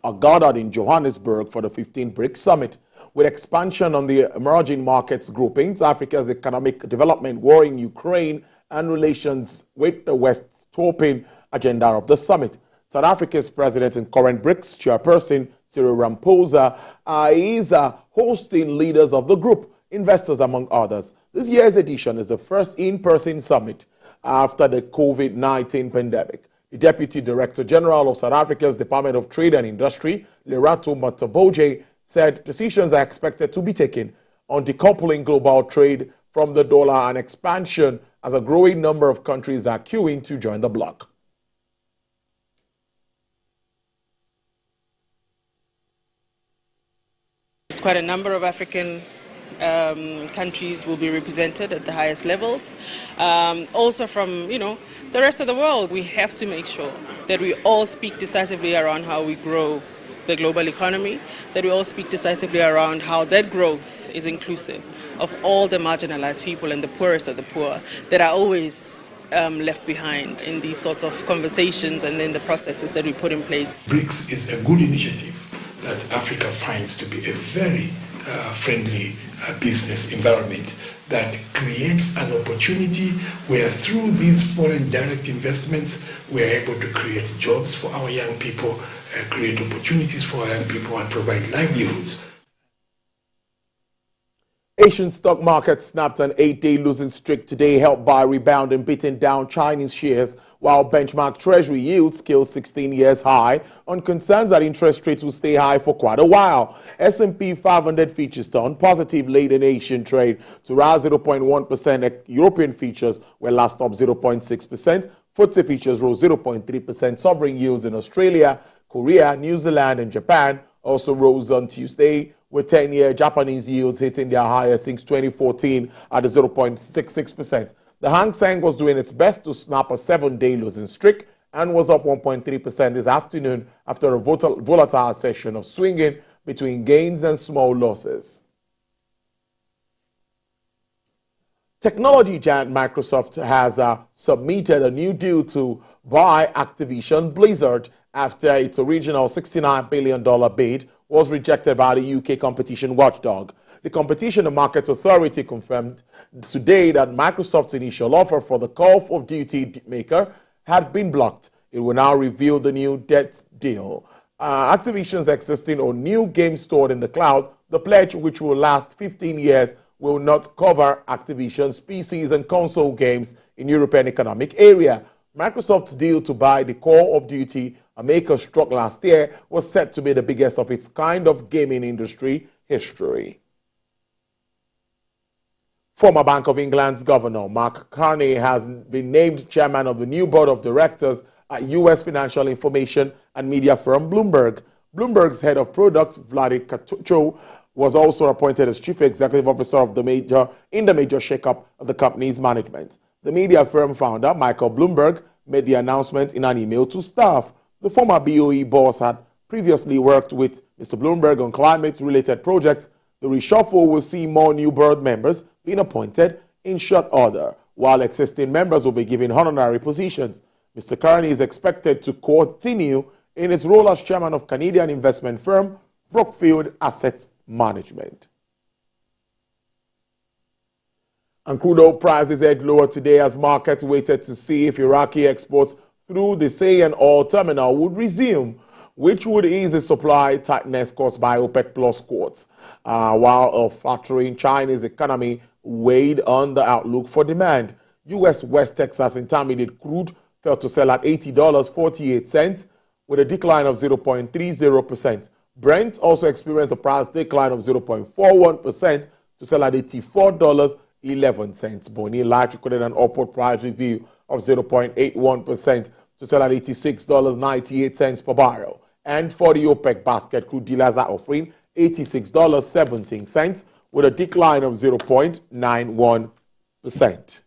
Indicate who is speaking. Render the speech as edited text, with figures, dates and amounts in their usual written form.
Speaker 1: are gathered in Johannesburg for the 15th BRICS Summit. With expansion on the emerging markets groupings, Africa's economic development, war in Ukraine, and relations with the West topping agenda of the summit. South Africa's president and current BRICS chairperson, Cyril Ramaphosa, is hosting leaders of the group, investors among others. This year's edition is the first in-person summit after the COVID-19 pandemic. The Deputy Director General of South Africa's Department of Trade and Industry, Lerato Mataboge, said decisions are expected to be taken on decoupling global trade from the dollar and expansion as a growing number of countries are queuing to join the bloc.
Speaker 2: There's quite a number of African countries will be represented at the highest levels. Also from, the rest of the world, we have to make sure that we all speak decisively around how we grow the global economy, that we all speak decisively around how that growth is inclusive of all the marginalized people and the poorest of the poor that are always left behind in these sorts of conversations and in the processes that we put in place.
Speaker 3: BRICS is a good initiative that Africa finds to be a very friendly business environment that creates an opportunity where through these foreign direct investments we are able to create jobs for our young people, create opportunities for our young people and provide livelihoods.
Speaker 1: Asian stock market snapped an 8-day losing streak today, helped by a rebound and beating down Chinese shares, while benchmark treasury yields scaled 16 years high on concerns that interest rates will stay high for quite a while. S&P 500 futures turned positive late in Asian trade to rise 0.1%. European futures were last up 0.6%. FTSE futures rose 0.3%. Sovereign yields in Australia, Korea, New Zealand, and Japan also rose on Tuesday, with 10-year Japanese yields hitting their highest since 2014 at 0.66%. The Hang Seng was doing its best to snap a 7-day losing streak and was up 1.3% this afternoon after a volatile session of swinging between gains and small losses. Technology giant Microsoft has submitted a new deal to buy Activision Blizzard after its original $69 billion bid was rejected by the UK competition watchdog. The Competition and Markets Authority confirmed today that Microsoft's initial offer for the Call of Duty maker had been blocked. It will now reveal the new debt deal. Activision's existing or new games stored in the cloud, the pledge, which will last 15 years, will not cover Activision's PCs and console games in European Economic Area. Microsoft's deal to buy the Call of Duty, a maker struck last year, was set to be the biggest of its kind of gaming industry history. Former Bank of England's Governor Mark Carney has been named chairman of the new board of directors at U.S. financial information and media firm Bloomberg. Bloomberg's head of products, Vladik Katucho, was also appointed as chief executive officer of the major shakeup of the company's management. The media firm founder, Michael Bloomberg, made the announcement in an email to staff. The former BOE boss had previously worked with Mr. Bloomberg on climate-related projects. The reshuffle will see more new board members being appointed in short order, while existing members will be given honorary positions. Mr. Carney is expected to continue in his role as chairman of Canadian investment firm Brookfield Asset Management. And crude oil prices edged lower today as markets waited to see if Iraqi exports through the Sayan oil terminal would resume, which would ease the supply tightness caused by OPEC Plus quotes, while a faltering Chinese economy weighed on the outlook for demand. U.S. West Texas Intermediate crude fell to sell at $80.48 with a decline of 0.30%. Brent also experienced a price decline of 0.41% to sell at $84.11. Bonnie Light recorded an upward price review of 0.81% to sell at $86.98 per barrel. And for the OPEC basket, crude dealers are offering $86.17 with a decline of 0.91%.